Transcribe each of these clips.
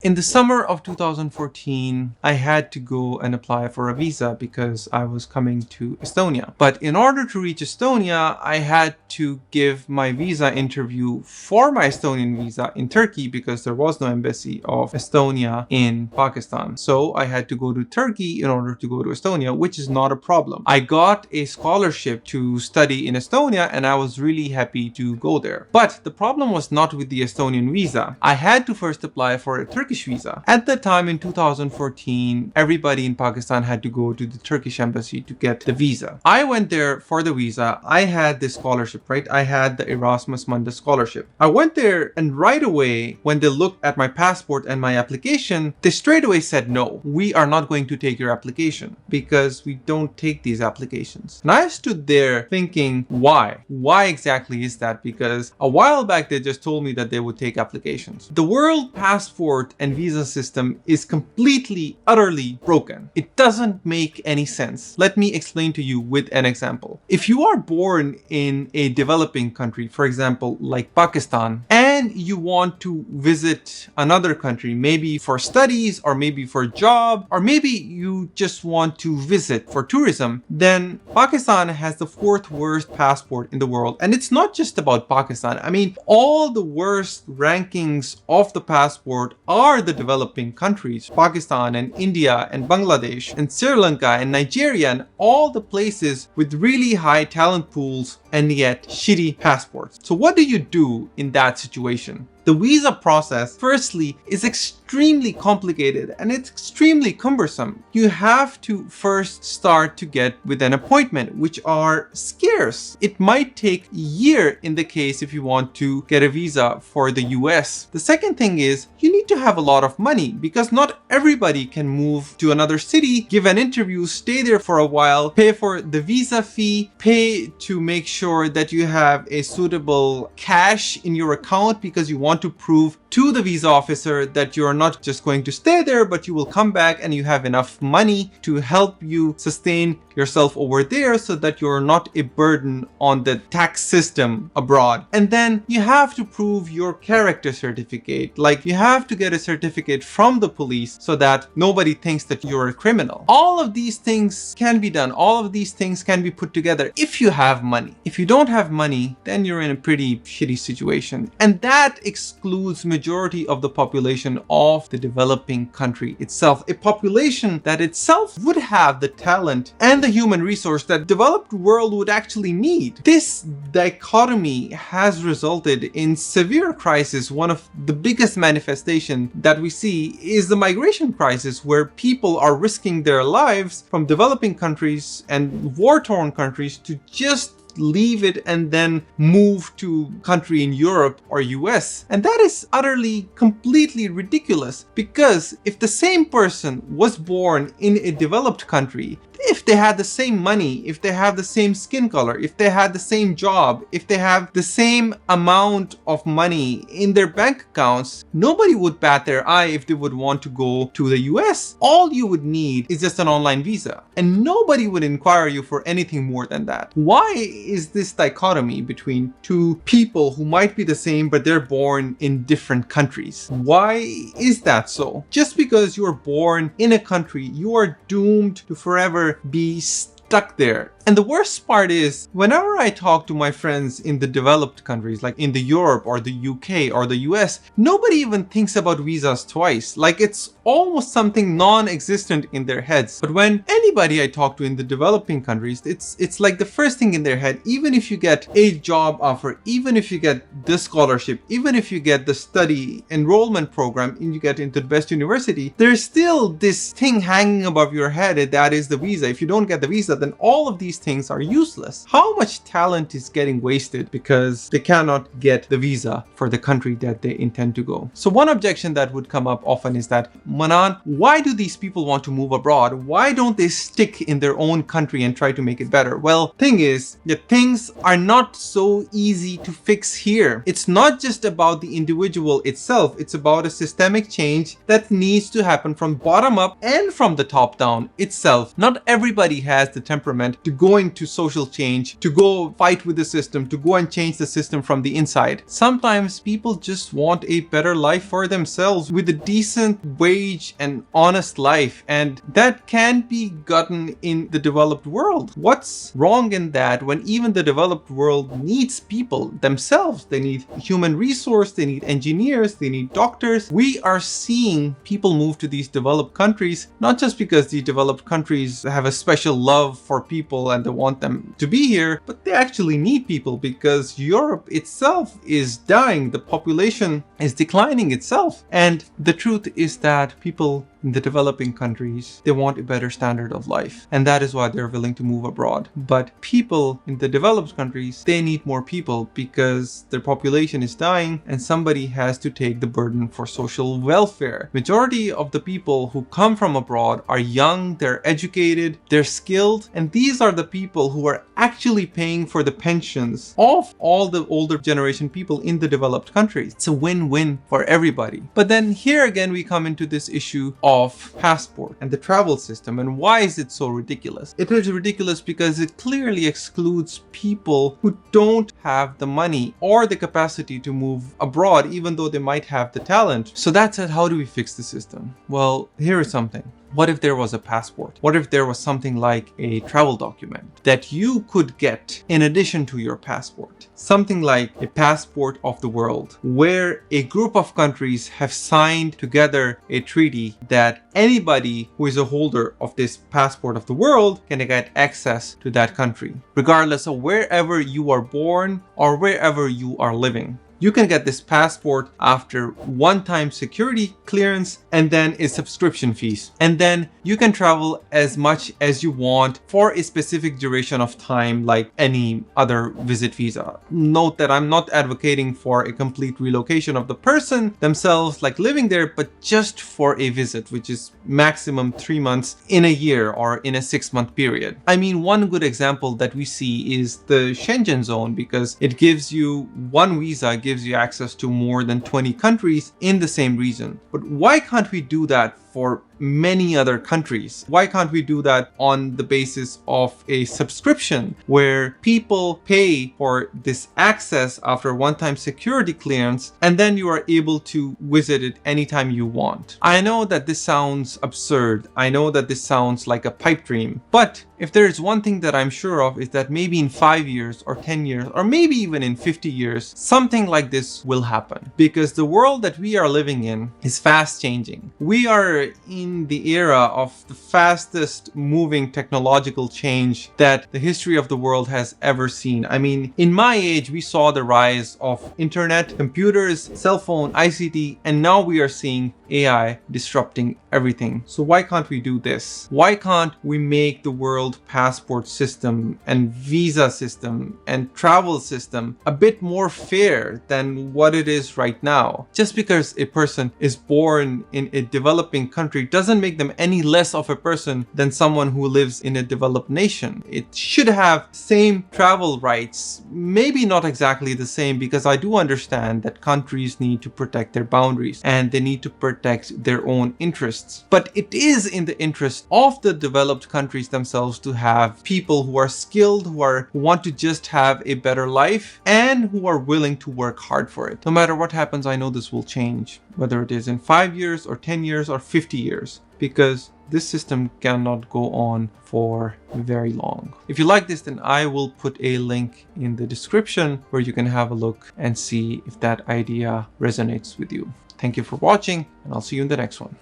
In the summer of 2014, I had to go and apply for a visa because I was coming to Estonia. But in order to reach Estonia, I had to give my visa interview for my Estonian visa in Turkey because there was no embassy of Estonia in Pakistan. So I had to go to Turkey in order to go to Estonia, which is not a problem. I got a scholarship to study in Estonia and I was really happy to go there. But the problem was not with the Estonian visa. I had to first apply for a Turkish visa. At the time in 2014, everybody in Pakistan had to go to the Turkish embassy to get the visa. I went there for the visa. I had this scholarship, right? I had the Erasmus Mundus scholarship. I went there and right away, when they looked at my passport and my application, they straight away said, no, we are not going to take your application because we don't take these applications. And I stood there thinking, why? Why exactly is that? Because a while back, they just told me that they would take applications. The world passport and visa system is completely, utterly broken. It doesn't make any sense. Let me explain to you with an example. If you are born in a developing country, for example, like Pakistan, and you want to visit another country, maybe for studies or maybe for a job, or maybe you just want to visit for tourism, then Pakistan has the fourth worst passport in the world. And it's not just about Pakistan. I mean, all the worst rankings of the passport are the developing countries, Pakistan and India and Bangladesh and Sri Lanka and Nigeria and all the places with really high talent pools and yet shitty passports. So what do you do in that situation? The visa process, firstly, is extremely complicated and it's extremely cumbersome. You have to first start to get with an appointment, which are scarce. It might take a year in the case if you want to get a visa for the US. The second thing is you need to have a lot of money because not everybody can move to another city, give an interview, stay there for a while, pay for the visa fee, pay to make sure that you have a suitable cash in your account because you want to prove to the visa officer that you're not just going to stay there, but you will come back and you have enough money to help you sustain yourself over there so that you're not a burden on the tax system abroad. And then you have to prove your character certificate. Like you have to get a certificate from the police so that nobody thinks that you're a criminal. All of these things can be done. All of these things can be put together if you have money. If you don't have money, then you're in a pretty shitty situation. And that excludes majority of the population of the developing country itself. A population that itself would have the talent and the human resource that developed world would actually need. This dichotomy has resulted in severe crisis. One of the biggest manifestation that we see is the migration crisis, where people are risking their lives from developing countries and war-torn countries to just leave it and then move to country in Europe or US. And that is utterly, completely ridiculous, because if the same person was born in a developed country, if they had the same money, if they have the same skin color, if they had the same job, if they have the same amount of money in their bank accounts, nobody would bat their eye if they would want to go to the US. All you would need is just an online visa, and nobody would inquire you for anything more than that. Why is this dichotomy between two people who might be the same but they're born in different countries? Why is that so? Just because you're born in a country, you are doomed to forever be stuck there. And the worst part is, whenever I talk to my friends in the developed countries, like in the Europe or the UK or the US, nobody even thinks about visas twice. Like it's almost something non-existent in their heads. But when anybody I talk to in the developing countries, it's like the first thing in their head. Even if you get a job offer, even if you get the scholarship, even if you get the study enrollment program and you get into the best university, there's still this thing hanging above your head, and that is the visa. If you don't get the visa, then all of these things are useless. How much talent is getting wasted because they cannot get the visa for the country that they intend to go? So one objection that would come up often is that, Manan, why do these people want to move abroad? Why don't they stick in their own country and try to make it better? Well, thing is that things are not so easy to fix here. It's not just about the individual itself. It's about a systemic change that needs to happen from bottom up and from the top down itself. Not everybody has the temperament to go into social change, to go fight with the system, to go and change the system from the inside. Sometimes people just want a better life for themselves with a decent wage and honest life, and that can be gotten in the developed world. What's wrong in that when even the developed world needs people themselves? They need human resource, they need engineers, they need doctors. We are seeing people move to these developed countries, not just because the developed countries have a special love for people and they want them to be here, but they actually need people because Europe itself is dying. The population is declining itself. And the truth is that people in the developing countries, they want a better standard of life. And that is why they're willing to move abroad. But people in the developed countries, they need more people because their population is dying and somebody has to take the burden for social welfare. Majority of the people who come from abroad are young, they're educated, they're skilled, and these are the people who are actually paying for the pensions of all the older generation people in the developed countries. It's a win-win for everybody. But then here again, we come into this issue of passport and the travel system. And why is it so ridiculous? It is ridiculous because it clearly excludes people who don't have the money or the capacity to move abroad, even though they might have the talent. So that said, how do we fix the system? Well, here is something. What if there was a passport? What if there was something like a travel document that you could get in addition to your passport? Something like a passport of the world, where a group of countries have signed together a treaty that anybody who is a holder of this passport of the world can get access to that country, regardless of wherever you are born or wherever you are living. You can get this passport after one-time security clearance and then a subscription fees. And then you can travel as much as you want for a specific duration of time like any other visit visa. Note that I'm not advocating for a complete relocation of the person themselves, like living there, but just for a visit, which is maximum 3 months in a year or in a 6-month period. I mean, one good example that we see is the Schengen zone, because it gives you one visa, gives you access to more than 20 countries in the same region. But why can't we do that for many other countries? Why can't we do that on the basis of a subscription where people pay for this access after one-time security clearance and then you are able to visit it anytime you want? I know that this sounds absurd. I know that this sounds like a pipe dream. But if there is one thing that I'm sure of, is that maybe in 5 years or 10 years or maybe even in 50 years, something like this will happen. Because the world that we are living in is fast changing. We are in the era of the fastest moving technological change that the history of the world has ever seen. I mean, in my age, we saw the rise of internet, computers, cell phone, ICT, and now we are seeing AI disrupting everything. So why can't we do this? Why can't we make the world passport system and visa system and travel system a bit more fair than what it is right now? Just because a person is born in a developing country doesn't make them any less of a person than someone who lives in a developed nation. It should have same travel rights, maybe not exactly the same, because I do understand that countries need to protect their boundaries and they need to protect their own interests. But it is in the interest of the developed countries themselves to have people who are skilled, who want to just have a better life and who are willing to work hard for it. No matter what happens, I know this will change, whether it is in 5 years or 10 years or 50 years, because this system cannot go on for very long. If you like this, then I will put a link in the description where you can have a look and see if that idea resonates with you. Thank you for watching, and I'll see you in the next one.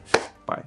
Bye.